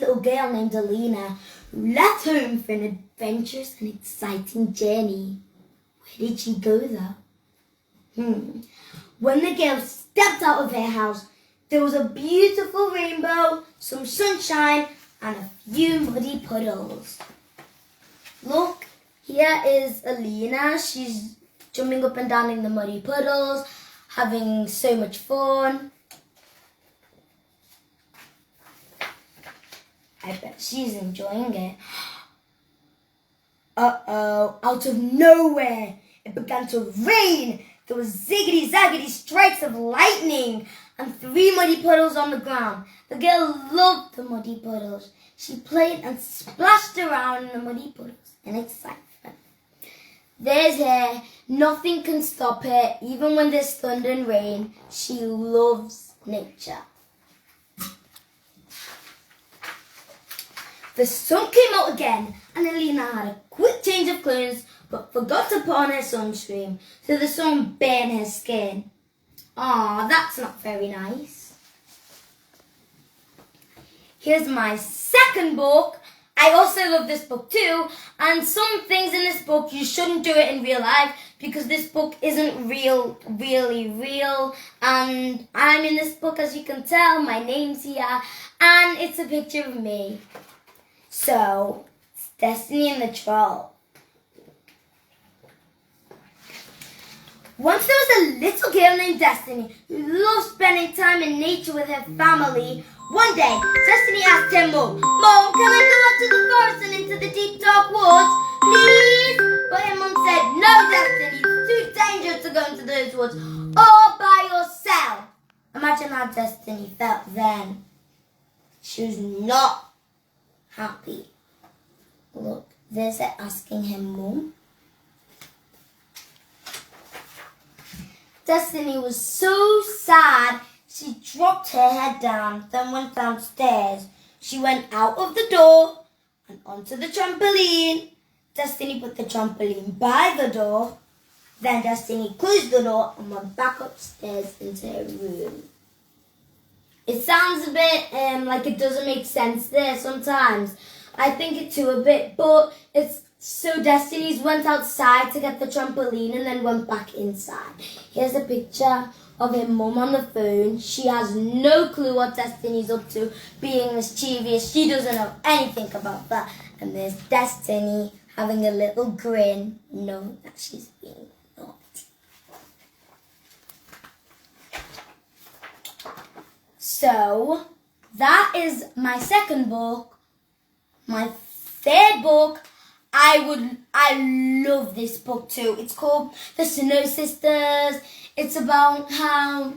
little girl named Alina who left home for an adventurous and exciting journey. Where did she go though? When the girl stepped out of her house, there was a beautiful rainbow, some sunshine, and a few muddy puddles. Look, here is Alina. She's jumping up and down in the muddy puddles, having so much fun. I bet she's enjoying it. Uh-oh, out of nowhere, it began to rain. There was ziggity-zaggity strikes of lightning and 3 muddy puddles on the ground. The girl loved the muddy puddles. She played and splashed around in the muddy puddles in excitement. There's her. Nothing can stop her, even when there's thunder and rain. She loves nature. The sun came out again, and Alina had a quick change of clothes, but forgot to put on her sunscreen, so the sun burned her skin. Aw, that's not very nice. Here's my second book. I also love this book too, and some things in this book you shouldn't do it in real life because this book isn't really real, and I'm in this book, as you can tell. My name's here, and it's a picture of me. So, it's Destiny and the Troll. Once there was a little girl named Destiny who loved spending time in nature with her family. One day, Destiny asked her mum, "Mum, can I go out to the forest and into the deep dark woods, please?" But her mum said, "No, Destiny, it's too dangerous to go into those woods all by yourself." Imagine how Destiny felt then. She was not happy. Look, there's her asking her mum. Destiny was so sad, she dropped her head down, then went downstairs. She went out of the door and onto the trampoline. Destiny put the trampoline by the door. Then Destiny closed the door and went back upstairs into her room. It sounds a bit like it doesn't make sense there sometimes. I think it too a bit, but it's so Destiny's went outside to get the trampoline and then went back inside. Here's a picture of her mum on the phone. She has no clue what Destiny's up to, being mischievous. She doesn't know anything about that. And there's Destiny having a little grin, knowing that she's being naughty. So, that is my second book. My third book, I love this book too. It's called The Snow Sisters. It's about how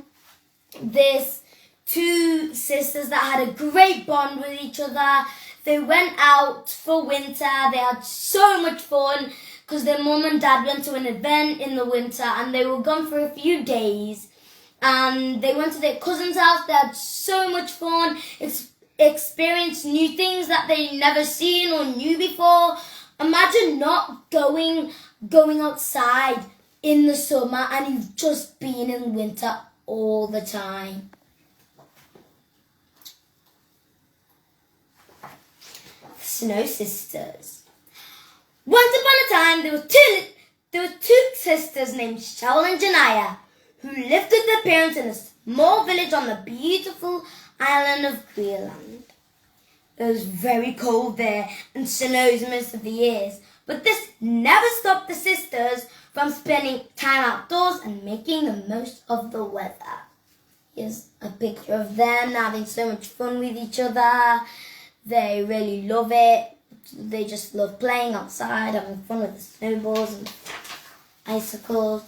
there's 2 sisters that had a great bond with each other. They went out for winter. They had so much fun because their mum and dad went to an event in the winter and they were gone for a few days. And they went to their cousin's house. They had so much fun. Experienced new things that they never seen or knew before. Imagine not going outside in the summer and you've just been in winter all the time. The Snow Sisters. Once upon a time, there were two sisters named Cheryl and Janaya who lived with their parents in a small village on the beautiful island of Greenland. It was very cold there and snows most of the years, but this never stopped the sisters from spending time outdoors and making the most of the weather. Here's a picture of them having so much fun with each other. They really love it. They just love playing outside, having fun with the snowballs and icicles.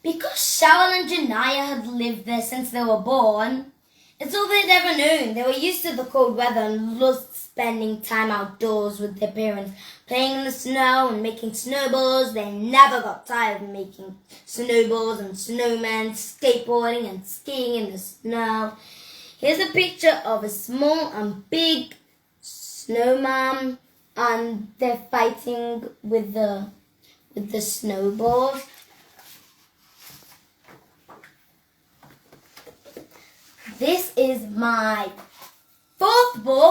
Because Cheryl and Janaya had lived there since they were born, it's all they'd ever known. They were used to the cold weather and loved spending time outdoors with their parents, playing in the snow and making snowballs. They never got tired of making snowballs and snowmen, skateboarding and skiing in the snow. Here's a picture of a small and big snowman, and they're fighting with the snowballs. This is my 4th book.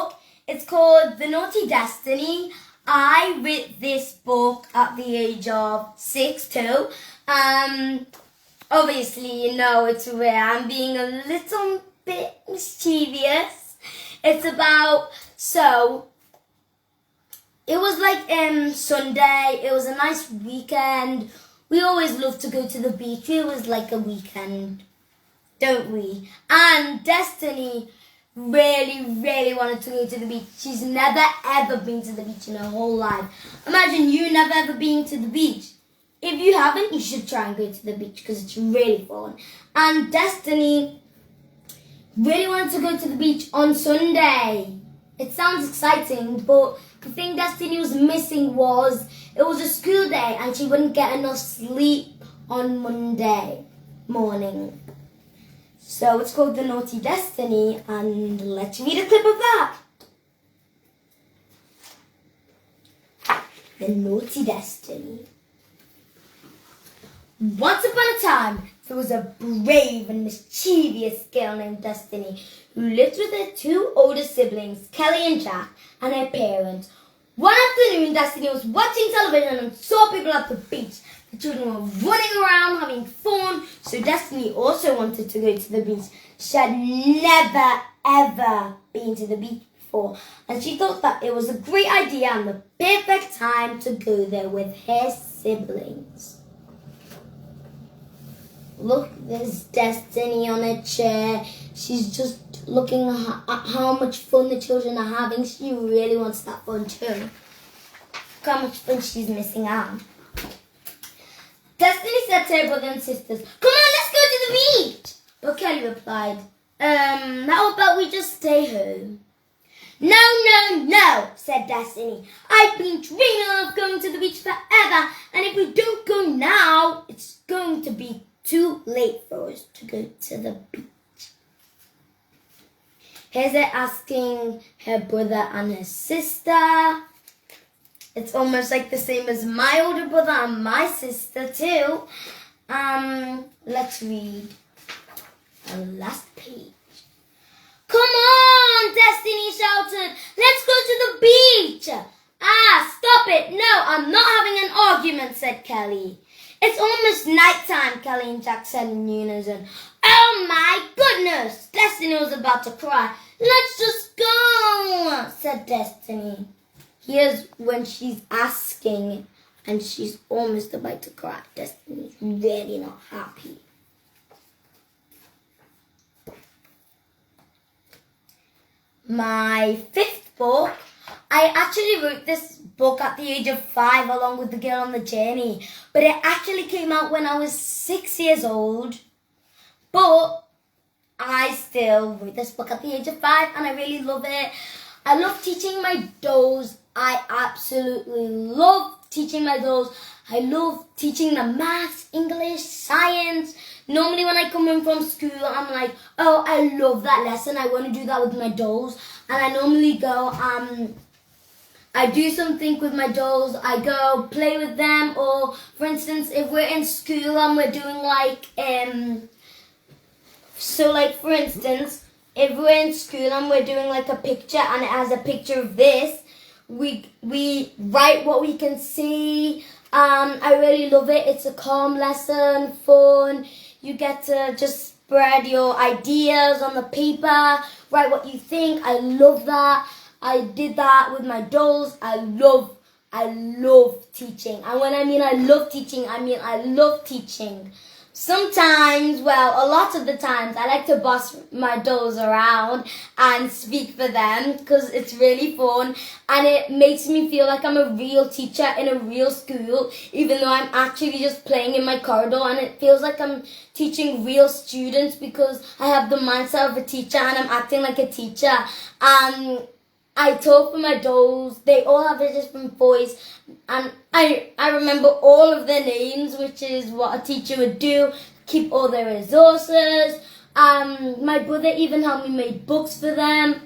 called The Naughty Destiny. I read this book at the age of 6 too. Obviously, you know it's where I'm being a little bit mischievous. It's about, so it was like Sunday. It was a nice weekend. We always love to go to the beach. It was like a weekend, don't we? And Destiny really wanted to go to the beach. She's never ever been to the beach in her whole life. Imagine you never ever been to the beach. If you haven't, you should try and go to the beach because it's really fun. And Destiny really wanted to go to the beach on Sunday. It sounds exciting, but the thing Destiny was missing was it was a school day and she wouldn't get enough sleep on Monday morning. So it's called The Naughty Destiny, and let's read a clip of that. The Naughty Destiny. Once upon a time, there was a brave and mischievous girl named Destiny who lived with her two older siblings, Kelly and Jack, and her parents. One afternoon, Destiny was watching television and saw people at the beach. The children were running around having fun, so Destiny also wanted to go to the beach. She had never ever been to the beach before, and she thought that it was a great idea and the perfect time to go there with her siblings. Look, there's Destiny on a chair. She's just looking at how much fun the children are having. She really wants that fun too. Look how much fun she's missing out. Destiny said to her brother and sisters, "Come on, let's go to the beach." But Kelly replied, how about we just stay home? No, said Destiny. I've been dreaming of going to the beach forever, and if we don't go now, it's going to be too late for us to go to the beach. Here's her asking her brother and her sister. It's almost like the same as my older brother and my sister too. Let's read the last page. "Come on," Destiny shouted. "Let's go to the beach." "Ah, stop it. No, I'm not having an argument," said Kelly. "It's almost nighttime," Kelly and Jack said in unison. "Oh my goodness!" Destiny was about to cry. "Let's just go," said Destiny. Here's when she's asking and she's almost about to cry. Destiny's really not happy. My fifth book, I actually wrote this book at the age of 5 along with The Girl on the Journey, but it actually came out when I was 6 years old. But I still wrote this book at the age of 5 and I really love it. I love teaching my dolls. I absolutely love teaching my dolls. I love teaching them maths, English, science. Normally when I come home from school, I'm like, oh, I love that lesson. I want to do that with my dolls. And I normally go, I do something with my dolls. I go play with them. Or, for instance, if we're in school and we're doing like, for instance, if we're in school and we're doing like a picture and it has a picture of this, we write what we can see. I really love it. It's a calm lesson, fun. You get to just spread your ideas on the paper, write what you think. I love that. I did that with my dolls. I love teaching. And when I mean I love teaching, I mean I love teaching. Sometimes, well, a lot of the times, I like to boss my dolls around and speak for them because it's really fun and it makes me feel like I'm a real teacher in a real school, even though I'm actually just playing in my corridor, and it feels like I'm teaching real students because I have the mindset of a teacher and I'm acting like a teacher. I talk for my dolls. They all have a different voice. And I remember all of their names, which is what a teacher would do. Keep all their resources. My brother even helped me make books for them.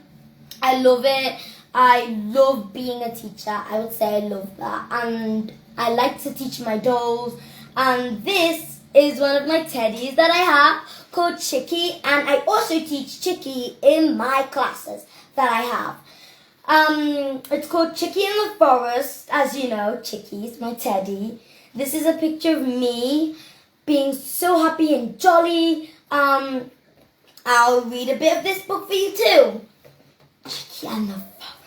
I love it. I love being a teacher. I would say I love that. And I like to teach my dolls. And this is one of my teddies that I have called Chicky. And I also teach Chicky in my classes that I have. It's called Chicky in the Forest. As you know, Chicky is my teddy. This is a picture of me being so happy and jolly. I'll read a bit of this book for you too. Chicky and the Forest.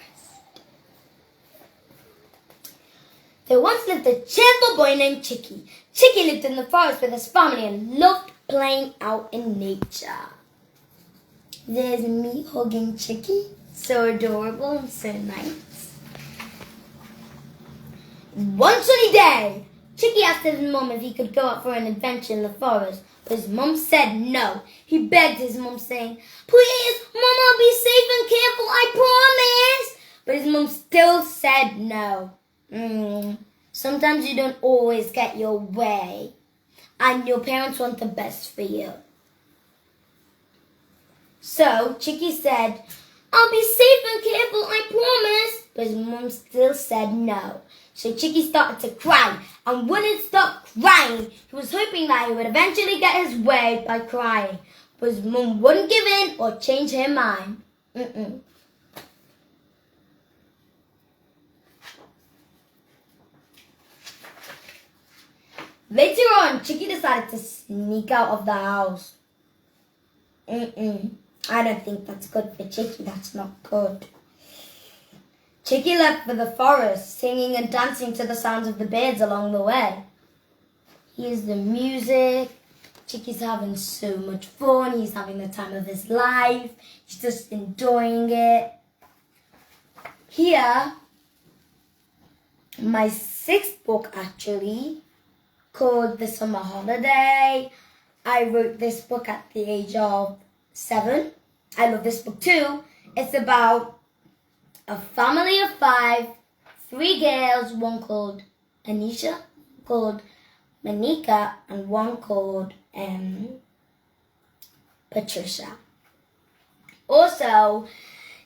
There once lived a gentle boy named Chicky. Chicky lived in the forest with his family and loved playing out in nature. There's me hugging Chicky. So adorable and so nice. One sunny day, Chicky asked his mum if he could go out for an adventure in the forest, but his mum said no. He begged his mum, saying, "Please, Mum, I'll be safe and careful, I promise." But his mum still said no. Sometimes you don't always get your way, and your parents want the best for you. So Chicky said, "I'll be safe and careful, I promise." But his mum still said no. So Chicky started to cry and wouldn't stop crying. He was hoping that he would eventually get his way by crying. But his mum wouldn't give in or change her mind. Later on, Chicky decided to sneak out of the house. I don't think that's good for Chicky. That's not good. Chicky left for the forest, singing and dancing to the sounds of the birds along the way. Here's the music. Chicky's having so much fun. He's having the time of his life. He's just enjoying it. Here, my sixth book actually, called The Summer Holiday. I wrote this book at the age of 7. I love this book too. It's about a family of 5, 3 girls, one called Anisha, called Manika, and one called Patricia. Also,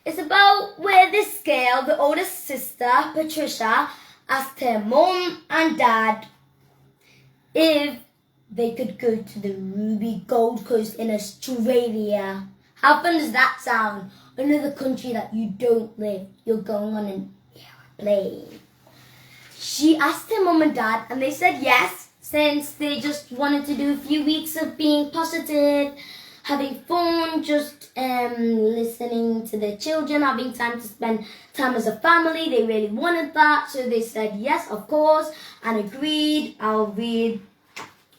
it's about where this girl, the oldest sister, Patricia, asked her mom and dad if they could go to the Ruby Gold Coast in Australia. How fun does that sound? Another country that you don't live. You're going on an airplane. She asked her mom and dad and they said yes, since they just wanted to do a few weeks of being positive, having fun, just listening to their children, having time to spend time as a family. They really wanted that, so they said yes, of course, and agreed. I'll read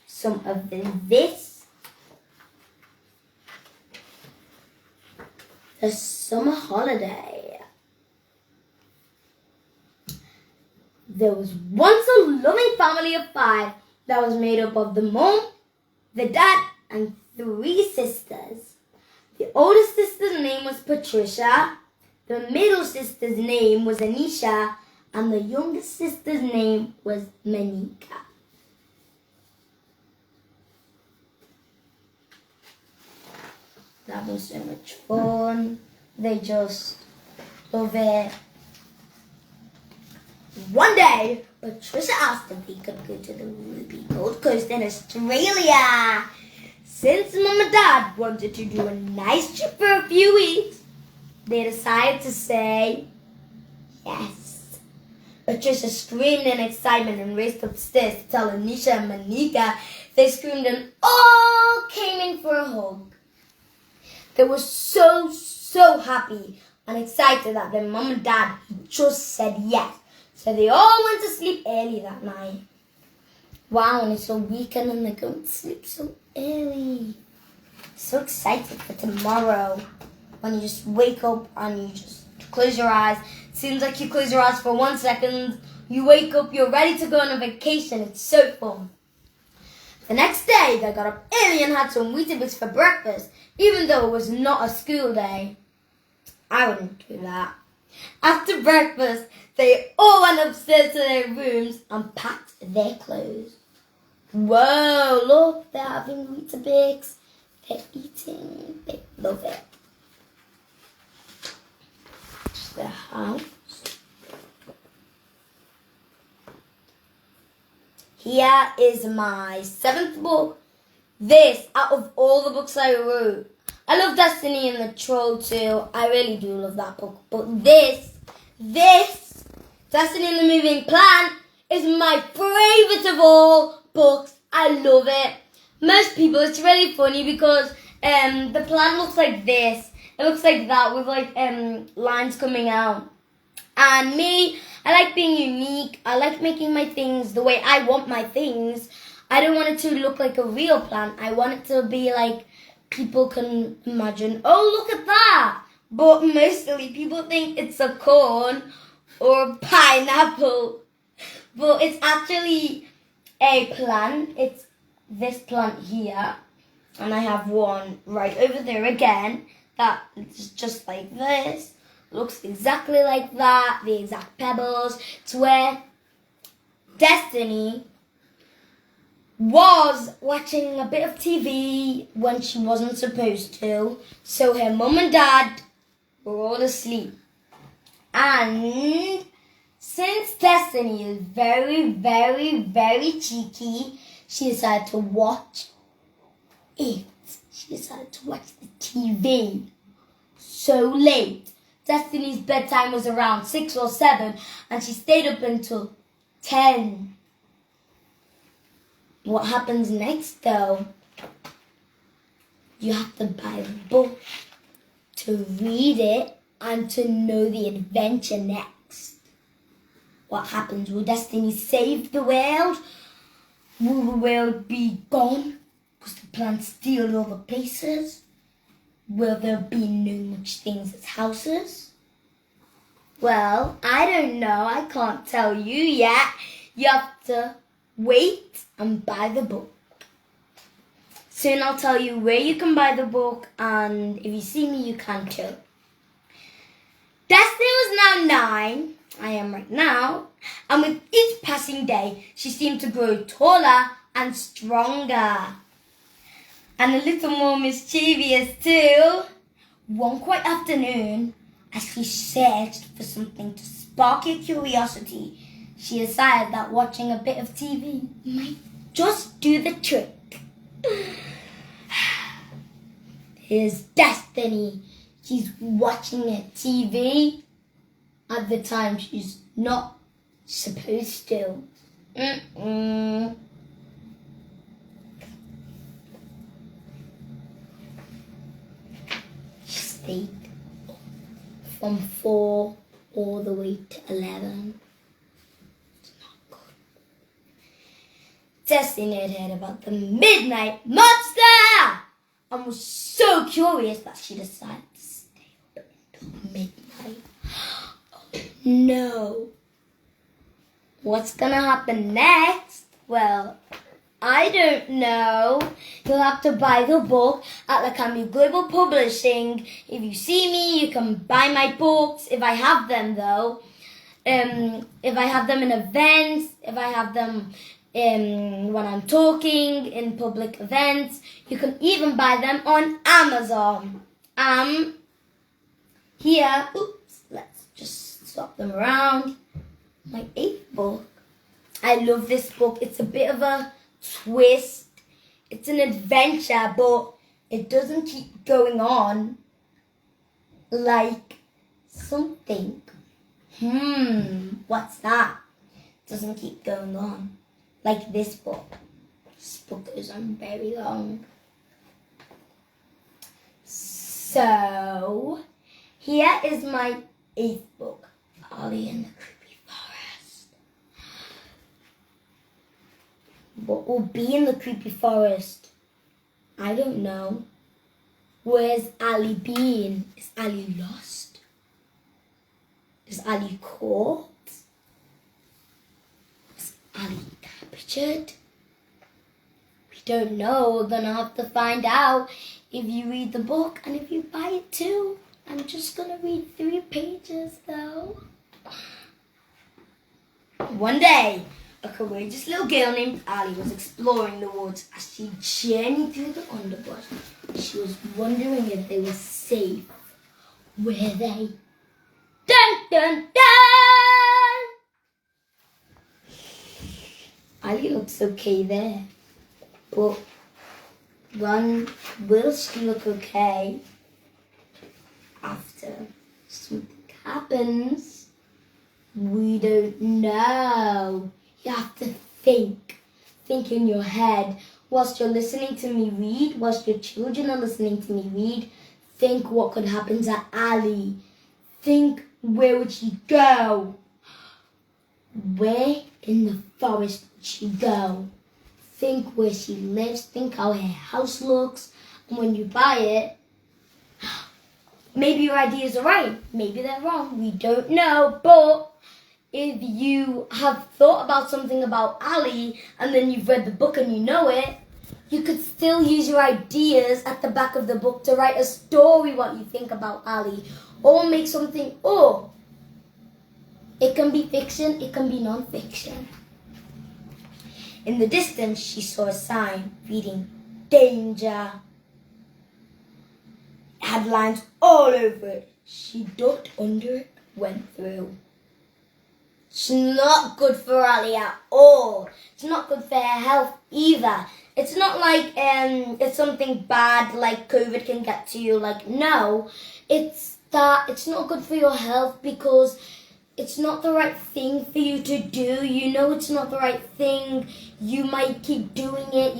some of this. The Summer Holiday. There was once a loving family of 5 that was made up of the mom, the dad, and 3 sisters. The oldest sister's name was Patricia, the middle sister's name was Anisha, and the youngest sister's name was Manika. Having so much fun. They just love it. One day, Patricia asked if he could go to the Ruby Gold Coast in Australia. Since Mum and Dad wanted to do a nice trip for a few weeks, they decided to say yes. Patricia screamed in excitement and raced upstairs to tell Anisha and Manika. They screamed and all came in for a hug. They were so happy and excited that their mum and dad just said yes. So they all went to sleep early that night. Wow, and it's a weekend and they're going to sleep so early. So excited for tomorrow. When you just wake up and you just close your eyes. Seems like you close your eyes for 1 second. You wake up, you're ready to go on a vacation. It's so fun. The next day, they got up early and had some Weetabix for breakfast, even though it was not a school day. I wouldn't do that. After breakfast, they all went upstairs to their rooms and packed their clothes. Whoa, look, they're having Weetabix. They're eating. They love it. Just the house. Here is my 7th book. This, out of all the books I wrote, I love Destiny and the Troll too. I really do love that book. But this, Destiny and the Moving Plant is my favourite of all books. I love it. Most people, it's really funny because the plant looks like this. It looks like that with like lines coming out. And me, I like being unique. I like making my things the way I want my things. I don't want it to look like a real plant. I want it to be like people can imagine, oh, look at that. But mostly people think it's a corn or a pineapple. But it's actually a plant. It's this plant here. And I have one right over there again that is just like this. Looks exactly like that. The exact pebbles. It's where Destiny was watching a bit of TV when she wasn't supposed to. So her mum and dad were all asleep. And since Destiny is very, very, very cheeky, she decided to watch it. She decided to watch the TV so late. Destiny's bedtime was around 6 or 7 and she stayed up until 10. What happens next though? You have to buy the book to read it and to know the adventure next. What happens? Will Destiny save the world? Will the world be gone because the plants steal all the places? Will there be no much things as houses? Well, I don't know. I can't tell you yet. You have to wait and buy the book. Soon I'll tell you where you can buy the book, and if you see me, you can too. Destiny was now 9. I am right now. And with each passing day, she seemed to grow taller and stronger. And a little more mischievous too. One quiet afternoon, as she searched for something to spark her curiosity, she decided that watching a bit of TV might just do the trick. Here's Destiny. She's watching her TV at the time she's not supposed to. She stayed from 4 all the way to 11. It's not good. Destiny had heard about the Midnight Monster and was so curious that she decided to stay up until midnight. Oh no. What's gonna happen next? Well, I don't know. You'll have to buy the book at Lakami Global Publishing. If you see me, you can buy my books. If I have them though. If I have them in events, if I have them when I'm talking in public events, you can even buy them on Amazon. Here, oops, let's just swap them around. My 8th book. I love this book. It's a bit of a twist. It's an adventure, but it doesn't keep going on like something. What's that? It doesn't keep going on like this book. This book goes on very long. So here is my 8th book, Ollie and the Creepy Forest. What will be in the creepy forest? I don't know. Where's Ali been? Is Ali lost? Is Ali caught? Is Ali captured? We don't know. We're gonna have to find out if you read the book and if you buy it too. I'm just gonna read 3 pages though. One day, a courageous little girl named Ali was exploring the woods. As she journeyed through the underbrush, she was wondering if they were safe. Were they? Dun dun dun! Ali looks okay there, but Will she look okay after something happens? We don't know. You have to think. Think in your head. Whilst you're listening to me read, whilst your children are listening to me read, think what could happen to Ali. Think, where would she go? Where in the forest would she go? Think where she lives. Think how her house looks. And when you buy it, maybe your ideas are right. Maybe they're wrong. We don't know. But if you have thought about something about Ali and then you've read the book and you know it, you could still use your ideas at the back of the book to write a story what you think about Ali. Or make something up. It can be fiction, it can be non-fiction. In the distance, she saw a sign reading, "Danger." It had lines all over it. She ducked under it, went through. It's not good for Ali at all. It's not good for her health either. It's not like it's something bad like COVID can get to you. Like, no, it's not good for your health because it's not the right thing for you to do. You know it's not the right thing. You might keep doing it.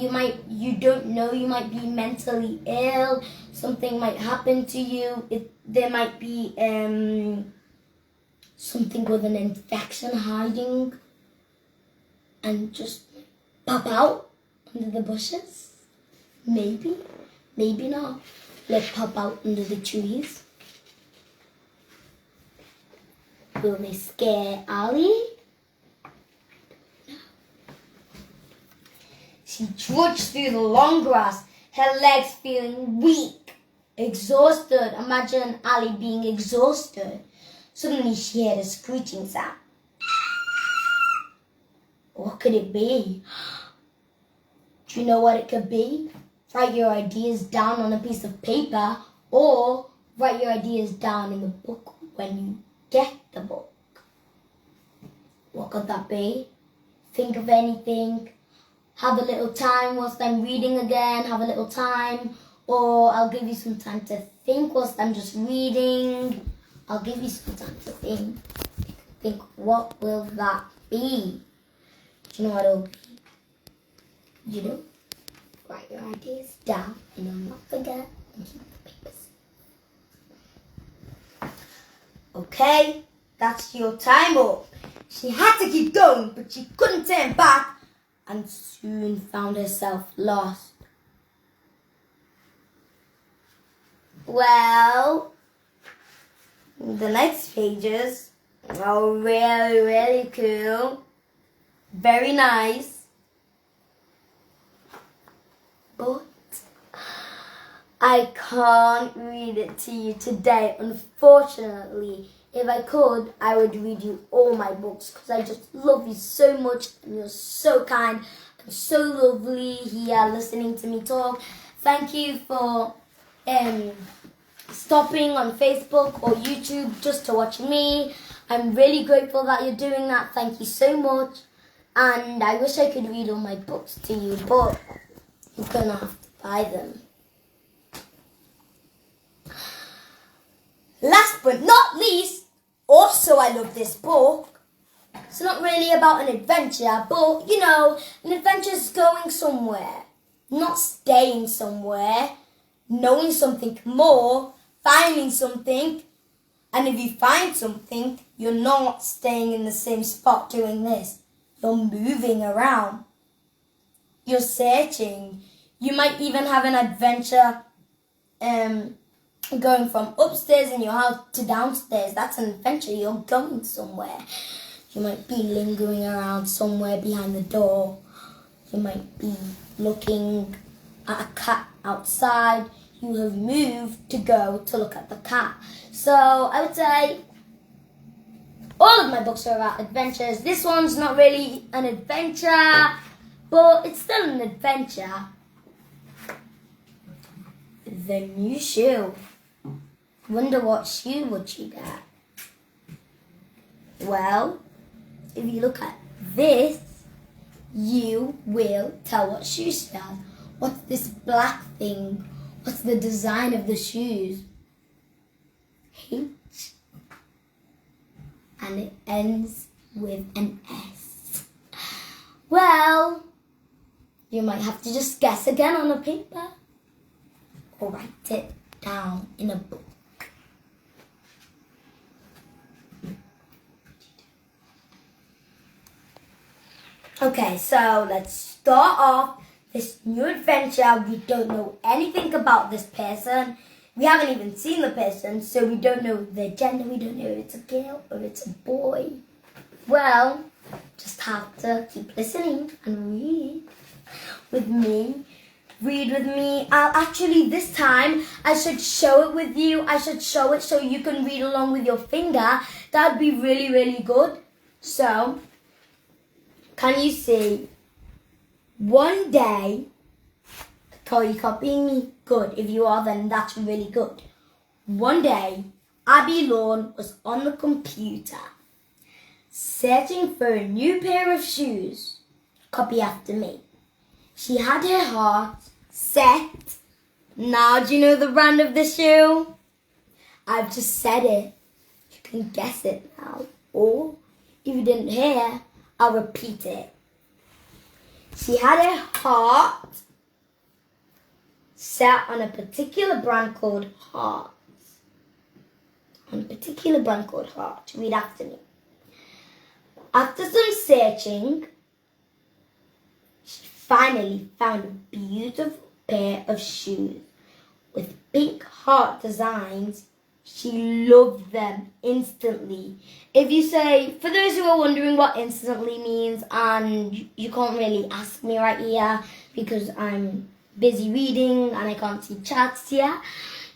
You don't know. You might be mentally ill. Something might happen to you. There might be something with an infection hiding and just pop out under the bushes. Maybe not. Let pop out under the trees. Will they scare Ali? No. She trudged through the long grass, her legs feeling weak, exhausted. Imagine Ali being exhausted. Suddenly she heard a screeching sound. What could it be? Do you know what it could be? Write your ideas down on a piece of paper or write your ideas down in the book when you get the book. What could that be? Think of anything. Have a little time whilst I'm reading again. Have a little time. Or I'll give you some time to think whilst I'm just reading. I'll give you some time to think. Think, what will that be? Do you know what it'll be? You know? Write your ideas down and you'll not forget and keep the papers. Okay, that's your time up. She had to keep going, but she couldn't turn back and soon found herself lost. Well, the next pages are really, really cool. Very nice. But I can't read it to you today, unfortunately. If I could, I would read you all my books because I just love you so much and you're so kind and so lovely here listening to me talk. Thank you for stopping on Facebook or YouTube just to watch me. I'm really grateful that you're doing that. Thank you so much. And I wish I could read all my books to you, but you're gonna have to buy them. Last but not least, also I love this book. It's not really about an adventure, but you know, an adventure is going somewhere, not staying somewhere, knowing something more, finding something. And if you find something, you're not staying in the same spot doing this. You're moving around. You're searching. You might even have an adventure going from upstairs in your house to downstairs. That's an adventure. You're going somewhere. You might be lingering around somewhere behind the door. You might be looking at a cat outside. You have moved to go to look at the cat. So I would say all of my books are about adventures. This one's not really an adventure, but it's still an adventure. The new shoe. Wonder what shoe would you get? Well, if you look at this, you will tell what shoe she has. What's this black thing? What's the design of the shoes? H. And it ends with an S. Well, you might have to just guess again on a paper or write it down in a book. Okay, so let's start off this new adventure. We don't know anything about this person. We haven't even seen the person, so we don't know their gender. We don't know if it's a girl or it's a boy. Well, just have to keep listening and read with me. Read with me. This time, I should show it with you. I should show it so you can read along with your finger. That'd be really, really good. So, can you see? One day, are you copying me? Good. If you are, then that's really good. One day, Abby Lawn was on the computer, searching for a new pair of shoes. Copy after me. She had her heart set. Now do you know the brand of the shoe? I've just said it. You can guess it now. Or, if you didn't hear, I'll repeat it. She had her heart set on a particular brand called Heart. On a particular brand called Heart. Read after me. After some searching, she finally found a beautiful pair of shoes with pink heart designs. She loved them instantly. If you say, for those who are wondering what instantly means, and you can't really ask me right here because I'm busy reading and I can't see chats here.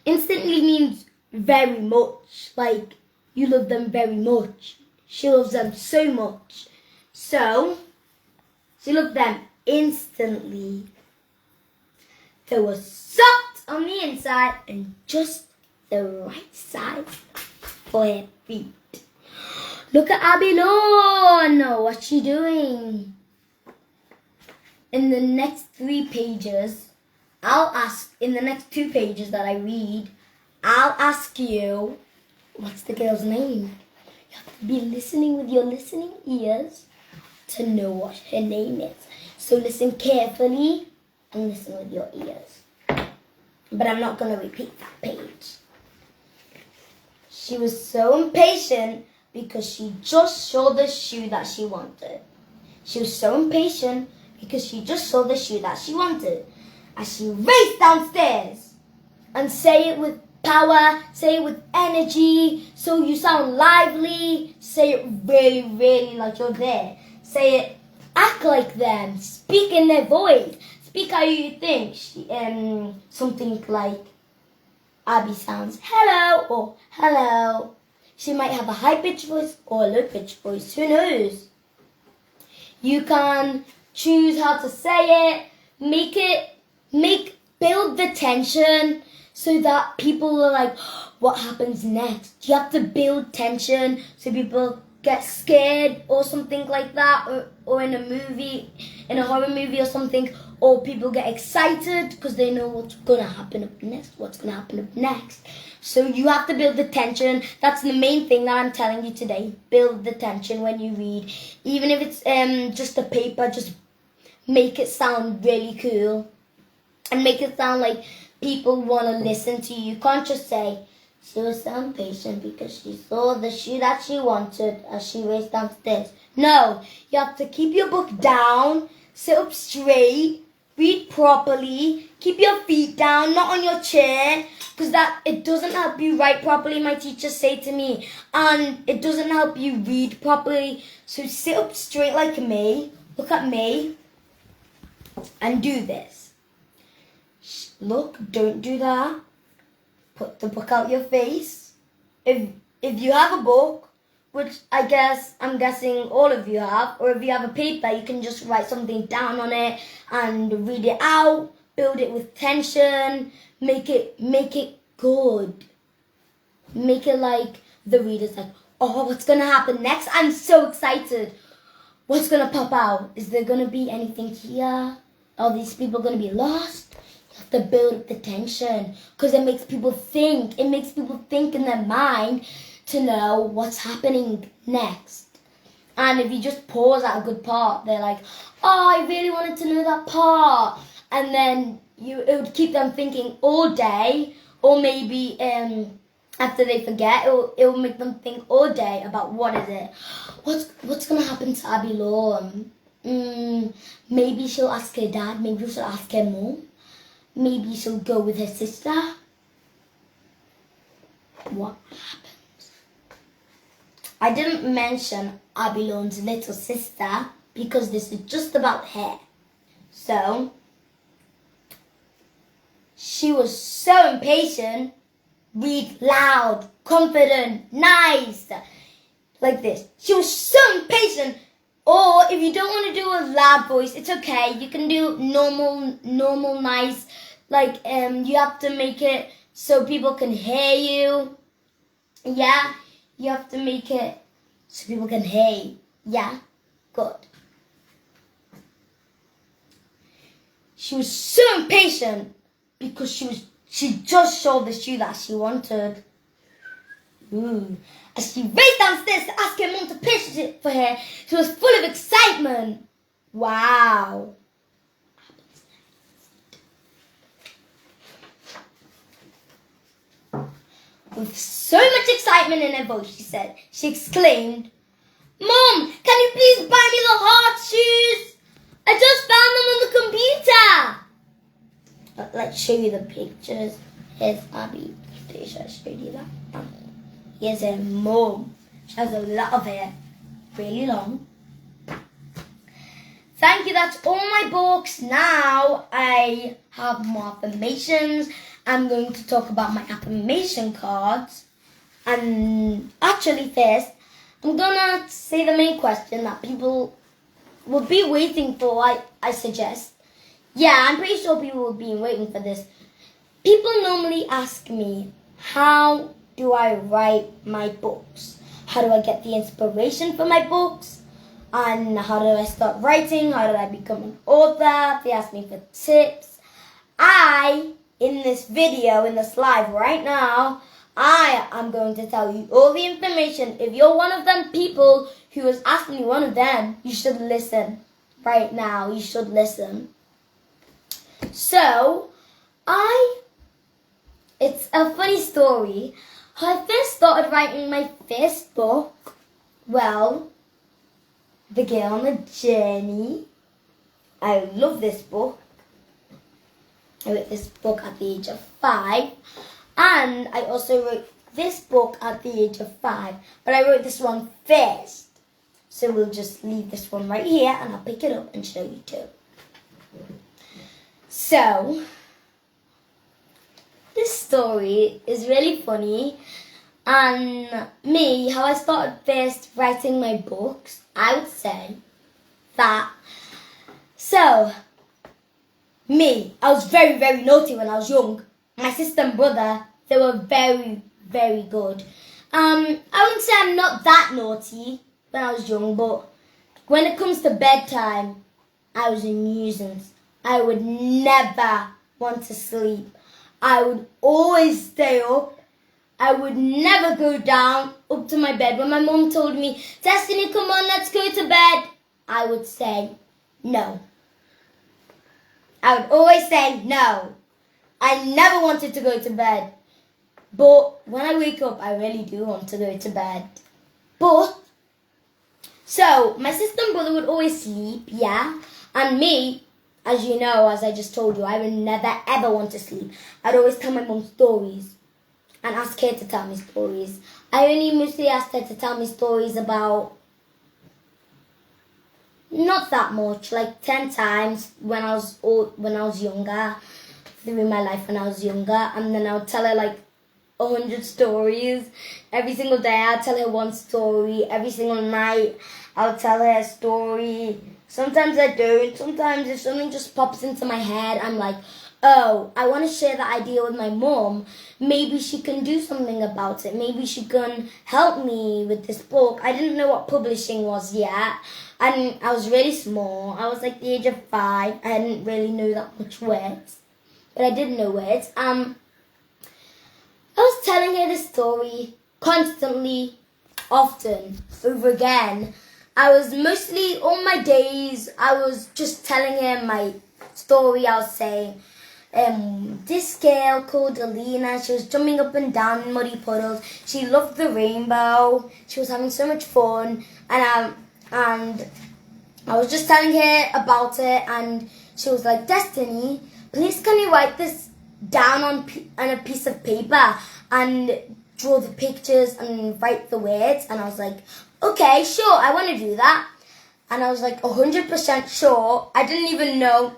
Instantly means very much. Like, you love them very much. She loves them so much. So, she loved them instantly. They were soft on the inside and just the right size for her feet. Look at Abby Lawn. What's she doing? In the next 3 pages, in the next 2 pages that I read, I'll ask you, what's the girl's name? You have to be listening with your listening ears to know what her name is. So listen carefully and listen with your ears. But I'm not going to repeat that page. She was so impatient because she just saw the shoe that she wanted. She was so impatient because she just saw the shoe that she wanted. As she raced downstairs, and say it with power, say it with energy, so you sound lively, say it really, really like you're there. Say it, act like them, speak in their voice, speak how you think. Something like Abby sounds hello or hello. She might have a high-pitched voice or a low-pitched voice, who knows? You can choose how to say it, build the tension so that people are like, what happens next? You have to build tension so people get scared or something like that, or in a movie, in a horror movie or something, or people get excited because they know what's going to happen up next. So you have to build the tension. That's the main thing that I'm telling you today. Build the tension when you read. Even if it's just a paper, just make it sound really cool. And make it sound like people want to listen to you. You can't just say, she was so impatient because she saw the shoe that she wanted as she raced downstairs. No, you have to keep your book down, sit up straight, read properly, keep your feet down, not on your chair, because it doesn't help you write properly, my teachers say to me, and it doesn't help you read properly. So sit up straight like me, look at me, and do this. Look, don't do that. Put the book out your face. If you have a book, which I'm guessing all of you have, or if you have a paper, you can just write something down on it and read it out, build it with tension, make it good. Make it like the reader's like, oh, what's going to happen next? I'm so excited. What's going to pop out? Is there going to be anything here? Are these people going to be lost? You have to build up the tension because it makes people think. It makes people think in their mind to know what's happening next. And if you just pause at a good part, they're like, oh, I really wanted to know that part. And then it would keep them thinking all day, or maybe after they forget, it will make them think all day about what is it. What's going to happen to Abby Law? Maybe she'll ask her dad, maybe she'll ask her mom, maybe she'll go with her sister. What happens? I didn't mention Abby Lawn's little sister because this is just about her. So, she was so impatient, read loud, confident, nice, like this. She was so impatient. Or if you don't want to do a loud voice, it's okay. You can do normal, nice. Like you have to make it so people can hear you. Yeah, you have to make it so people can hear you. Yeah, good. She was so impatient because she just saw the shoe that she wanted. As she raced downstairs to ask her mom to purchase it for her, she was full of excitement. Wow. With so much excitement in her voice, she exclaimed, Mom, can you please buy me the hard shoes? I just found them on the computer. Let's show you the pictures. Here's Abby. I showed you that. Here's her mom. She has a lot of hair. Really long. Thank you, that's all my books. Now I have more affirmations. I'm going to talk about my affirmation cards. And actually first, I'm going to say the main question that people will be waiting for, I suggest. Yeah, I'm pretty sure people will be waiting for this. People normally ask me, how do I write my books? How do I get the inspiration for my books? And how do I start writing? How did I become an author? They ask me for tips. In this video, in this live right now, I am going to tell you all the information. If you're one of them people who is asking me one of them, you should listen right now. You should listen. So, it's a funny story. I first started writing my first book, well, The Girl on the Journey. I love this book. I wrote this book at the age of 5. And I also wrote this book at the age of 5. But I wrote this one first. So we'll just leave this one right here and I'll pick it up and show you too. So, this story is really funny. And me, how I started first writing my books, I would say that, me, I was very, very naughty when I was young. My sister and brother, they were very, very good. I wouldn't say I'm not that naughty when I was young, but when it comes to bedtime, I was a nuisance. I would never want to sleep. I would always stay up. I would never go down up to my bed. When my mom told me, Destiny, come on, let's go to bed, I would say no. I would always say no. I never wanted to go to bed. But when I wake up, I really do want to go to bed. So my sister and brother would always sleep, yeah. And me, as you know, as I just told you, I would never ever want to sleep. I'd always tell my mom stories and ask her to tell me stories. I only mostly asked her to tell me stories about, not that much, like 10 times when I was younger, through my life when I was younger, and then I would tell her like 100 stories. Every single day I'd tell her one story. Every single night I'll tell her a story. Sometimes I don't. Sometimes if something just pops into my head, I'm like, oh, I want to share the idea with my mom. Maybe she can do something about it. Maybe she can help me with this book. I didn't know what publishing was yet. And I was really small. I was like the age of 5. I didn't really know that much words. But I did know words. I was telling her this story constantly, often, over again. I was mostly, all my days, I was just telling her my story. I was saying, this girl called Alina, she was jumping up and down in muddy puddles. She loved the rainbow. She was having so much fun. And I was just telling her about it, and she was like, Destiny, please can you write this down on a piece of paper and draw the pictures and write the words? And I was like, okay, sure, I want to do that. And I was like 100% sure. I didn't even know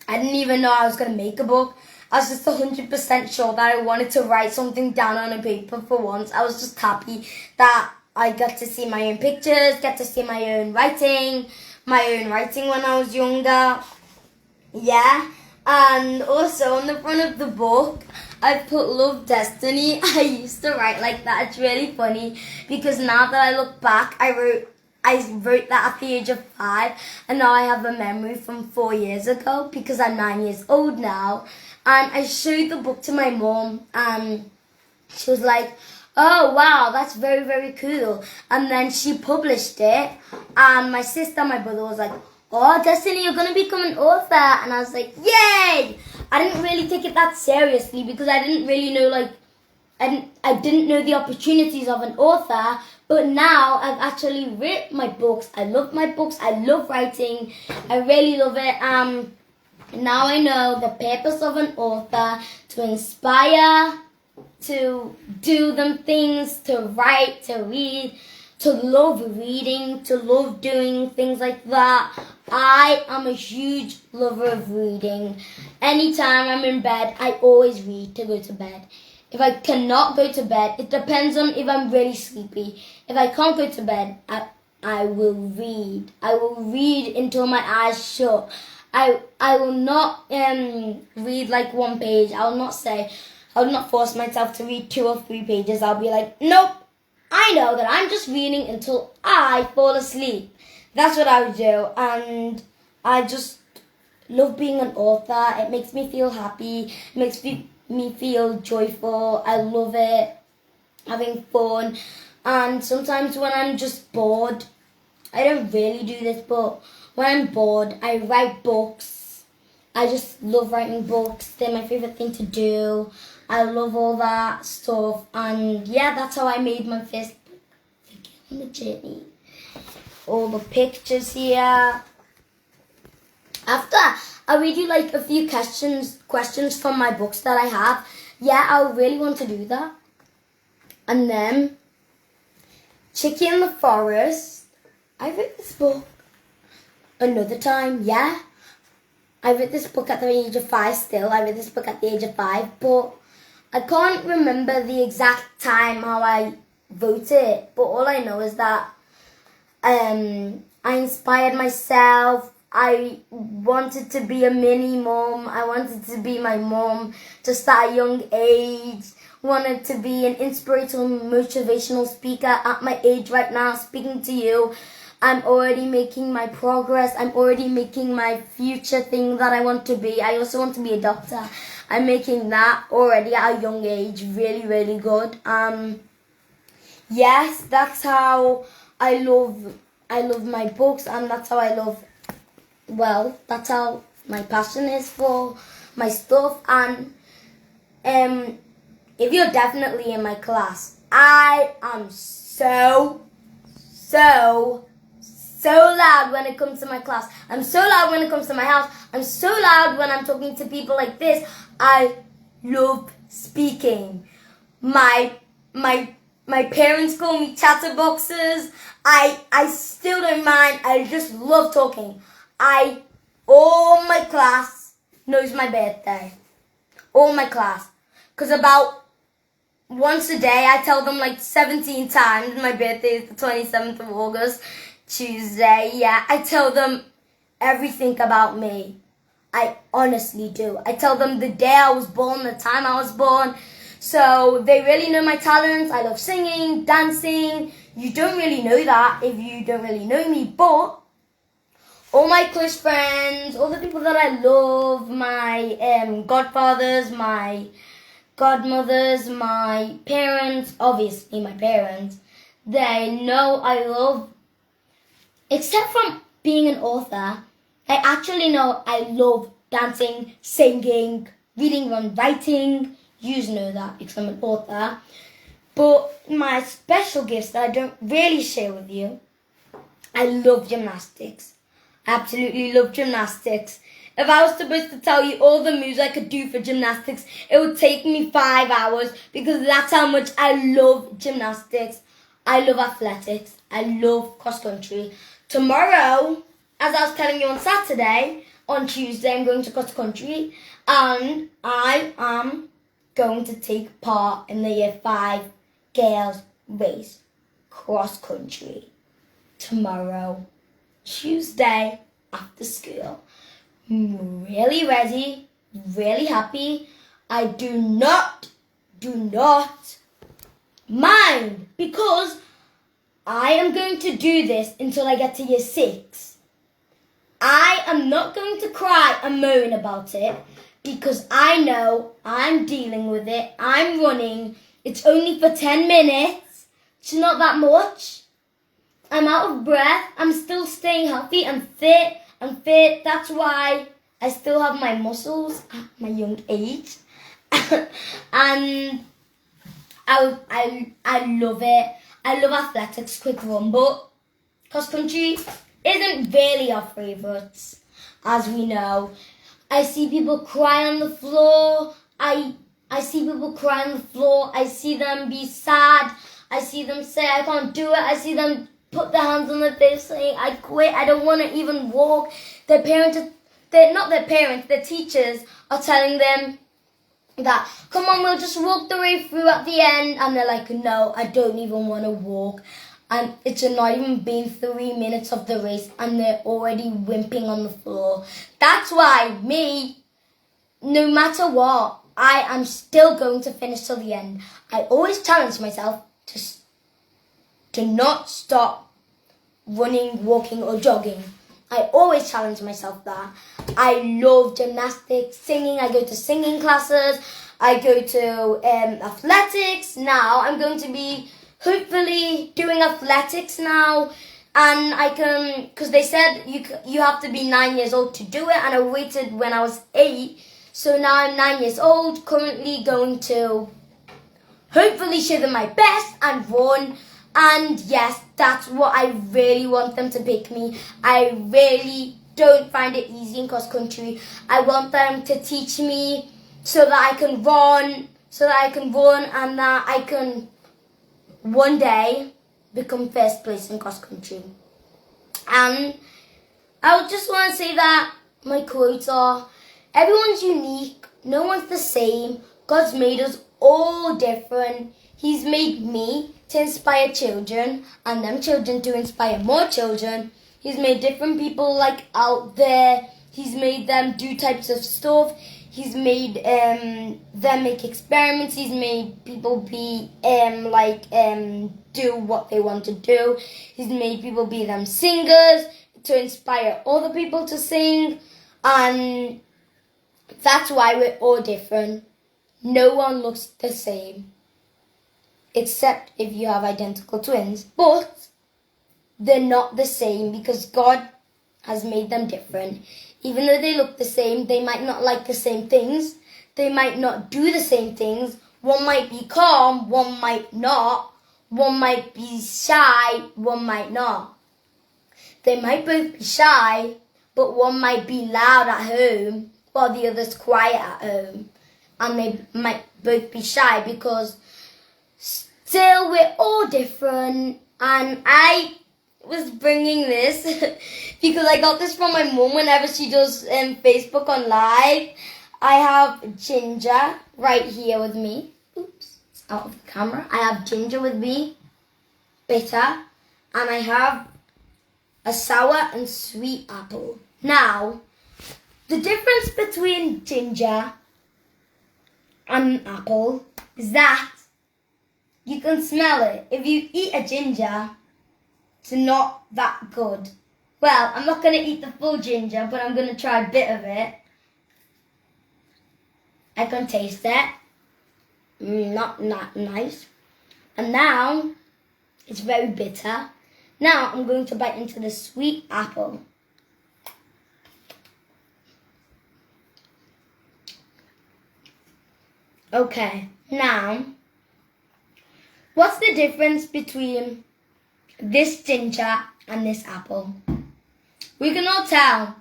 I was going to make a book. I was just 100% sure that I wanted to write something down on a paper for once. I was just happy that I got to see my own pictures, get to see my own writing when I was younger. Yeah. And also on the front of the book, I put Love Destiny. I used to write like that. It's really funny because now that I look back, I wrote that at the age of 5, and now I have a memory from 4 years ago because I'm 9 years old now. And I showed the book to my mom, and she was like, oh wow, that's very, very cool. And then she published it, and my sister, my brother was like, oh Destiny, you're going to become an author. And I was like, yay! I didn't really take it that seriously because I didn't really know, I didn't know the opportunities of an author. But now I've actually written my books. I love my books. I love writing. I really love it. Now I know the purpose of an author: to inspire, to do them things, to write, to read, to love reading, to love doing things like that. I am a huge lover of reading. Anytime I'm in bed, I always read to go to bed. If I cannot go to bed, it depends on if I'm really sleepy. If I can't go to bed, I will read. I will read until my eyes shut. I will not read like one page. I will not force myself to read 2 or 3 pages. I'll be like, nope. I know that I'm just reading until I fall asleep. That's what I would do. And I just love being an author. It makes me feel happy. It makes me feel joyful. I love it. Having fun. And sometimes when I'm just bored, I don't really do this, but when I'm bored, I write books. I just love writing books. They're my favorite thing to do. I love all that stuff. And yeah, that's how I made my first book, The Girl on the Journey. All the pictures here. After I'll read you like a few questions from my books that I have. Yeah, I really want to do that. And then Chicky in the Forest. I wrote this book another time, yeah. I wrote this book at the age of 5 still. I wrote this book at the age of 5, but I can't remember the exact time how I wrote it. But all I know is that I inspired myself. I wanted to be a mini mom. I wanted to be my mom just at a young age. Wanted to be an inspirational, motivational speaker at my age right now, speaking to you. I'm already making my progress. I'm already making my future thing that I want to be. I also want to be a doctor. I'm making that already at a young age. Really, really good. Yes, that's how I love my books, and that's how that's how my passion is for my stuff. And if you're definitely in my class, I am so loud when it comes to my class. I'm so loud when it comes to my house. I'm so loud when I'm talking to people like this. I love speaking. My parents call me chatterboxes. I still don't mind. I just love talking. All my class knows my birthday. All my class. Because about once a day, I tell them like 17 times my birthday is the 27th of August, Tuesday. Yeah, I tell them everything about me. I honestly do. I tell them the day I was born, the time I was born. So they really know my talents. I love singing, dancing. You don't really know that if you don't really know me, but all my close friends, all the people that I love, my godfathers, my godmothers, my parents, obviously my parents, they know I love, except from being an author, I actually know I love dancing, singing, reading and writing. You know that because I'm an author. But my special gifts that I don't really share with you, I love gymnastics. I absolutely love gymnastics. If I was supposed to tell you all the moves I could do for gymnastics, it would take me 5 hours because that's how much I love gymnastics. I love athletics. I love cross country. Tomorrow, as I was telling you on Saturday, on Tuesday I'm going to cross country and I am going to take part in the Year 5 girls race cross country tomorrow, Tuesday after school. I'm really ready, really happy. I do not mind because I am going to do this until I get to Year 6. I am not going to cry and moan about it because I know I'm dealing with it. I'm running. It's only for 10 minutes. It's not that much. I'm out of breath. I'm still staying healthy and fit. I'm fit. That's why I still have my muscles at my young age. And I love it. I love athletics, quick run, but cross country isn't really our favourites, as we know. I see people cry on the floor. I see people cry on the floor. I see them be sad. I see them say, I can't do it. I see them put their hands on their face saying, I quit. I don't want to even walk. Their teachers are telling them that, come on, we'll just walk the way through at the end. And they're like, no, I don't even want to walk. And it's not even been 3 minutes of the race and they're already whimping on the floor. That's why no matter what, I am still going to finish till the end. I always challenge myself to not stop running, walking or jogging. I always challenge myself that. I love gymnastics, singing. I go to singing classes. I go to athletics. Now I'm going to be hopefully doing athletics now. And I can, because they said you have to be 9 years old to do it. And I waited when I was 8. So now I'm 9 years old, currently going to hopefully show them my best and run. And yes, that's what I really want them to pick me. I really don't find it easy in cross country. I want them to teach me so that I can run, and that I can one day become first place in cross country. And I would just want to say that my quotes are, everyone's unique, no one's the same. God's made us all different. He's made me to inspire children and them children to inspire more children. He's made different people like out there. He's made them do types of stuff. He's made them make experiments. He's made people be do what they want to do. He's made people be them singers to inspire other people to sing. And that's why we're all different. No one looks the same, except if you have identical twins. But they're not the same because God has made them different. Even though they look the same, they might not like the same things. They might not do the same things. One might be calm, one might not. One might be shy, one might not. They might both be shy, but one might be loud at home while the other's quiet at home. And they might both be shy because still we're all different. And I was bringing this because I got this from my mum whenever she does Facebook on live. I have Ginger right here with me. Oops, it's out of the camera. I have Ginger with me, bitter, and I have a sour and sweet apple. Now, The difference between ginger and apple is that you can smell it. If you eat a ginger, it's not that good. Well, I'm not going to eat the full ginger, but I'm going to try a bit of it. I can taste it. Not nice. And now, it's very bitter. Now, I'm going to bite into the sweet apple. Okay, now, what's the difference between this ginger and this apple? We can all tell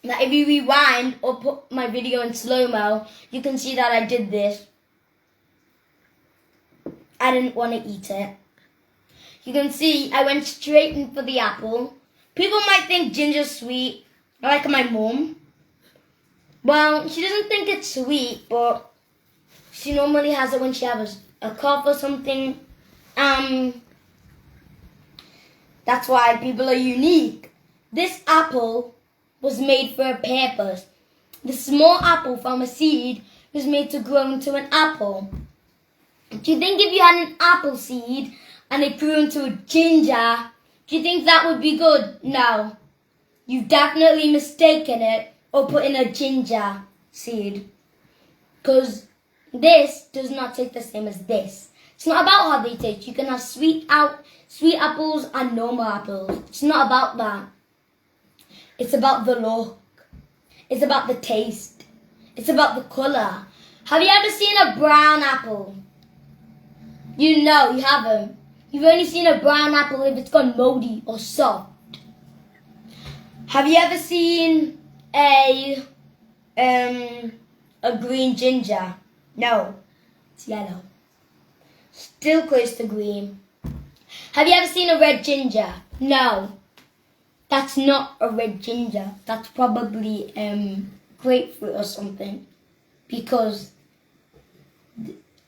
that if you rewind or put my video in slow-mo, you can see that I did this. I didn't want to eat it. You can see I went straight in for the apple. People might think ginger's sweet, like my mum. Well, she doesn't think it's sweet, but she normally has it when she has a cough or something. That's why people are unique. This apple was made for a purpose. The small apple from a seed was made to grow into an apple. Do you think if you had an apple seed and it grew into a ginger, do you think that would be good? No. You've definitely mistaken it or put in a ginger seed. Because this does not taste the same as this. It's not about how they taste. You can have sweet apples and normal apples. It's not about that. It's about the look. It's about the taste. It's about the colour. Have you ever seen a brown apple? You know, you haven't. You've only seen a brown apple if it's gone moldy or soft. Have you ever seen a green ginger? No, it's yellow. Still close to green. Have you ever seen a red ginger? No, that's not a red ginger. That's probably grapefruit or something. Because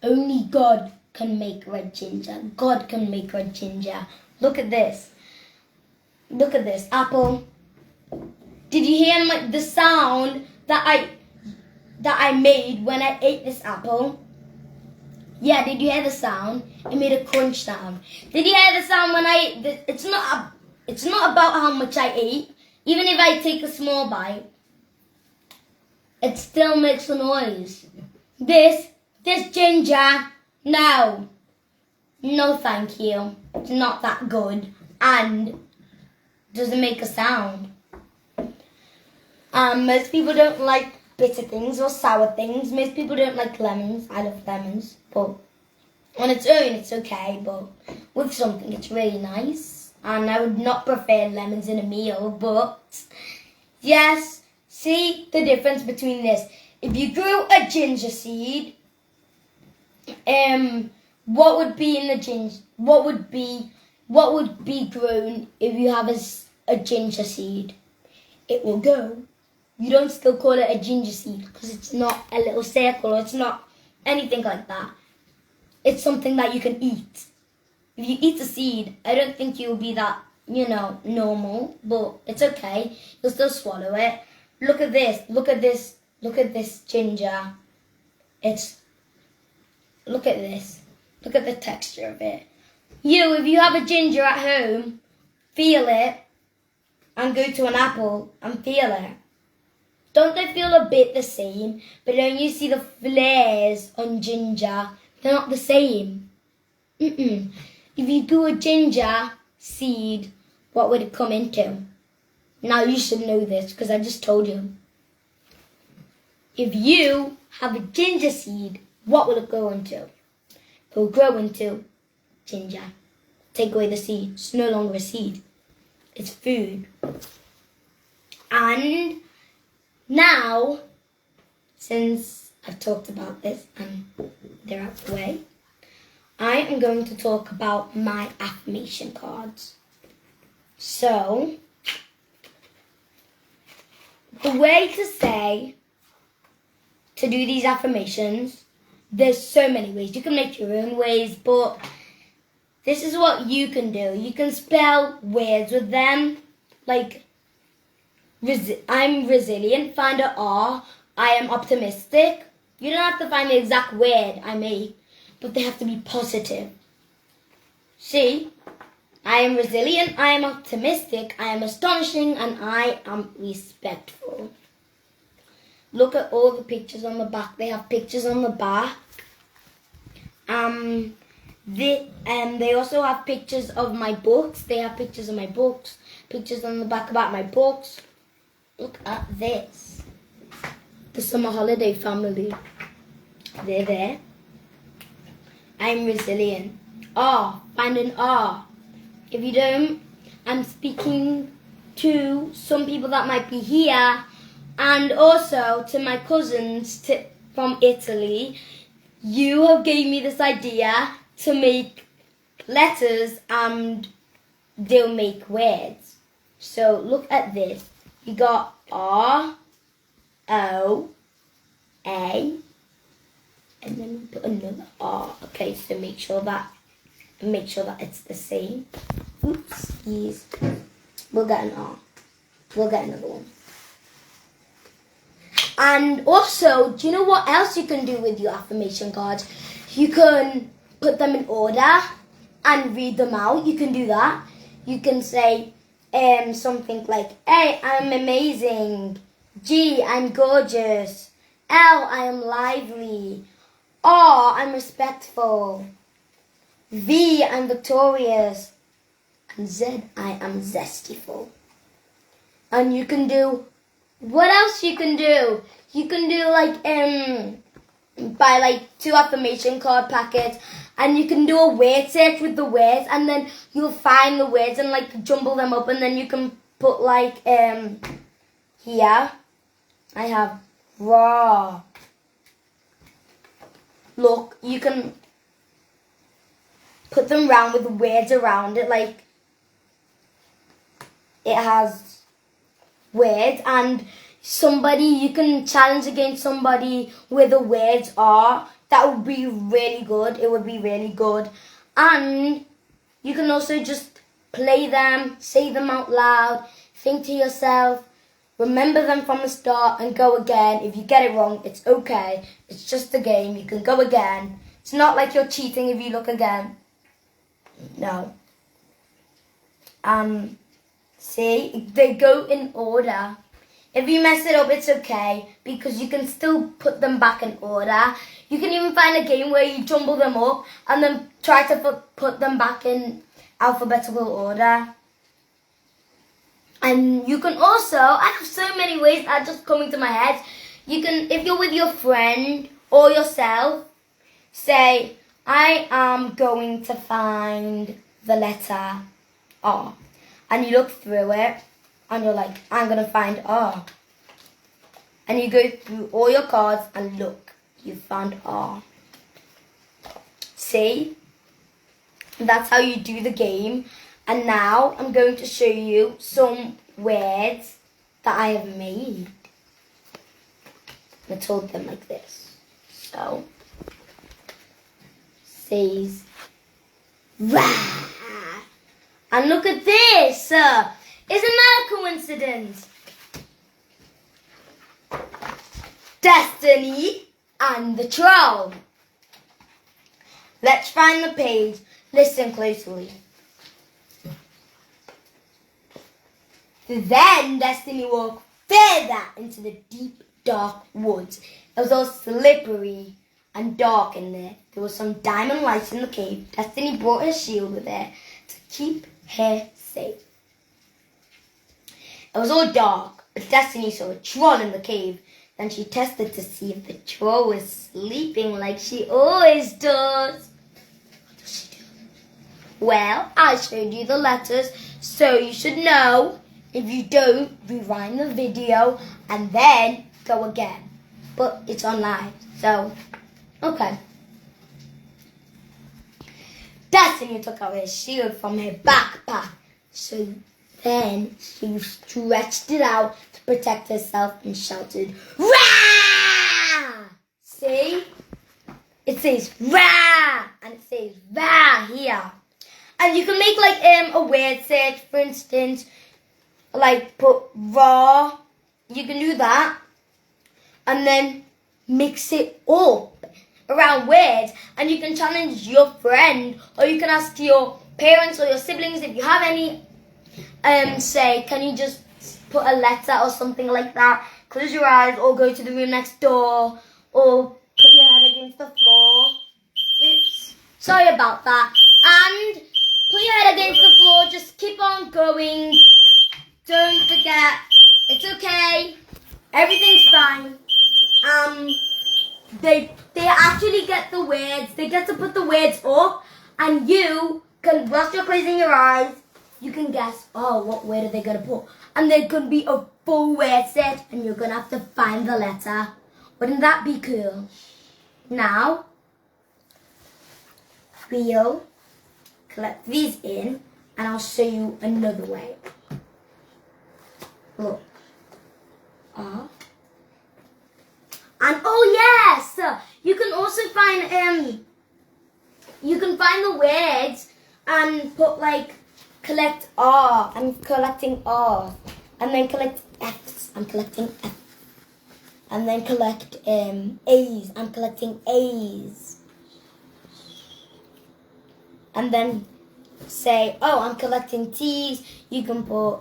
only God can make red ginger. God can make red ginger. Look at this. Look at this apple. Did you hear the sound that I made when I ate this apple? Yeah, did you hear the sound? It made a crunch sound. Did you hear the sound when I ate this? It's not about how much I ate. Even if I take a small bite, it still makes a noise. This ginger, no thank you. It's not that good and doesn't make a sound. Most people don't like bitter things or sour things. Most people don't like lemons. I love lemons, but on its own it's okay, but with something it's really nice. And I would not prefer lemons in a meal, but yes, see the difference between this. If you grew a ginger seed, what would be in the ginger? What would be grown if you have a ginger seed? It will go. You don't still call it a ginger seed because it's not a little circle or it's not anything like that. It's something that you can eat. If you eat the seed, I don't think you'll be that, normal, but it's okay. You'll still swallow it. Look at this. Look at this. Look at this ginger. Look at this. Look at the texture of it. If you have a ginger at home, feel it and go to an apple and feel it. Don't they feel a bit the same? But when you see the flares on ginger, they're not the same. If you grew a ginger seed, what would it come into? Now you should know this because I just told you. If you have a ginger seed, what will it go into? It will grow into ginger. Take away the seed. It's no longer a seed. It's food. And now, since I've talked about this and they're out of the way, I am going to talk about my affirmation cards. So, the way to do these affirmations, there's so many ways. You can make your own ways, but this is what you can do. You can spell words with them, like I'm resilient. Find a R. I am optimistic. You don't have to find the exact word I make, but they have to be positive. See? I am resilient, I am optimistic, I am astonishing, and I am respectful. Look at all the pictures on the back. They have pictures on the back. They also have pictures of my books. They have pictures of my books. Pictures on the back about my books. Look at this. The summer holiday family. They're there. I'm resilient. R. Find an R. If you don't, I'm speaking to some people that might be here and also to my cousins from Italy. You have gave me this idea to make letters and they'll make words. So look at this. You got R, O, A, and then we put another R. Okay, so make sure that it's the same. Oopsies. We'll get an R. We'll get another one. And also, do you know what else you can do with your affirmation cards? You can put them in order and read them out. You can do that. You can say something like A, I'm amazing. G, I'm gorgeous. L, I am lively. R, I'm respectful. V, I'm victorious. And Z, I am zestyful. And you can do, what else you can do? You can do buy 2 affirmation card packets, and you can do a word search with the words, and then you'll find the words and jumble them up, and then you can put here, I have raw. Look, you can put them round with the words around it, it has words, and you can challenge against somebody where the words are. That would be really good. It would be really good. And you can also just play them, say them out loud, think to yourself, remember them from the start and go again. If you get it wrong, it's okay. It's just a game. You can go again. It's not like you're cheating if you look again. No. See, they go in order. If you mess it up, it's okay, because you can still put them back in order. You can even find a game where you jumble them up and then try to put them back in alphabetical order. And you can also, I have so many ways that are just coming to my head. You can, if you're with your friend or yourself, say, I am going to find the letter R. And you look through it, and you're like, I'm going to find R. And you go through all your cards and look, you found R. See? That's how you do the game. And now I'm going to show you some words that I have made. I told them like this. So, says, rah. And look at this. Isn't that a coincidence? Destiny and the Troll. Let's find the page. Listen closely. Then Destiny walked further into the deep, dark woods. It was all slippery and dark in there. There were some diamond lights in the cave. Destiny brought her shield with her to keep her safe. It was all dark, but Destiny saw a troll in the cave. Then she tested to see if the troll was sleeping like she always does. What does she do? Well, I showed you the letters, so you should know. If you don't, rewind the video and then go again. But it's online, so, okay. Destiny took out her shield from her backpack. So then she stretched it out to protect herself and shouted, Rah! See? It says Rah! And it says Rah here. And you can make a word search, for instance. like put raw. You can do that. And then mix it up around words. And you can challenge your friend, or you can ask your parents or your siblings if you have any. Say, can you just put a letter or something like that? Close your eyes, or go to the room next door, or put your head against the floor. Oops, sorry about that. And put your head against the floor. Just keep on going. Don't forget, it's okay. Everything's fine. They actually get the words. They get to put the words up, and you can, whilst you're closing your eyes, you can guess, oh, what word are they going to put? And there could be a full word set, and you're going to have to find the letter. Wouldn't that be cool? Now, we'll collect these in, and I'll show you another way. Look. And oh yes, you can also find the words and put like collect R. I'm collecting R, and then collect F's. I'm collecting F, and then collect A's. I'm collecting A's, and then say, oh, I'm collecting T's. You can put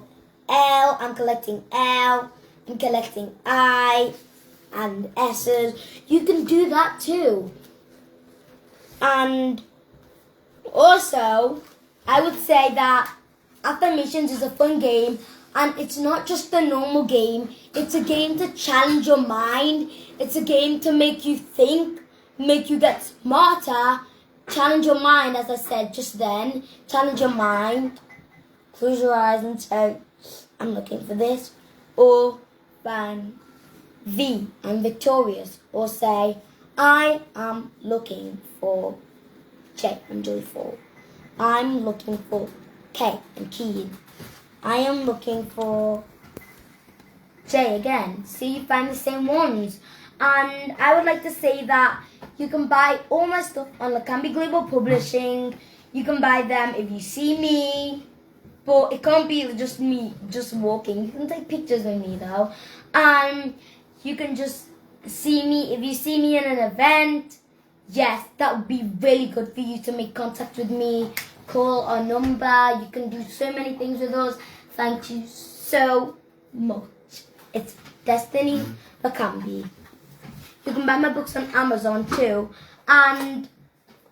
L. I'm collecting L. I'm collecting I. And S's. You can do that too. And also, I would say that affirmations is a fun game, and it's not just a normal game. It's a game to challenge your mind. It's a game to make you think, make you get smarter, challenge your mind, as I said just then. Challenge your mind. Close your eyes and say, I'm looking for this. Or find V, I'm victorious. Or say, I am looking for J, I'm joyful. I'm looking for K, I'm keen. I am looking for J again. See, you find the same ones. And I would like to say that you can buy all my stuff on Lakambi Global Publishing. You can buy them if you see me. But it can't be just me just walking. You can take pictures of me though. You can just see me. If you see me in an event, yes, that would be really good for you to make contact with me. Call our number. You can do so many things with us. Thank you so much. It's Destiny Lakambi. You can buy my books on Amazon too. And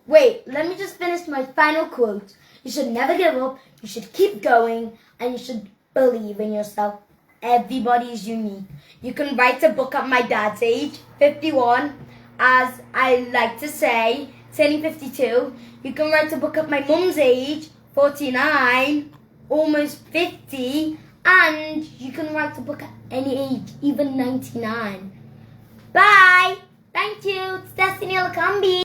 wait, let me just finish my final quote. You should never give up. You should keep going, and you should believe in yourself. Everybody is unique. You can write a book at my dad's age, 51, as I like to say, turning 52. You can write a book at my mum's age, 49, almost 50, and you can write a book at any age, even 99. Bye! Thank you. It's Destiny Lakambi.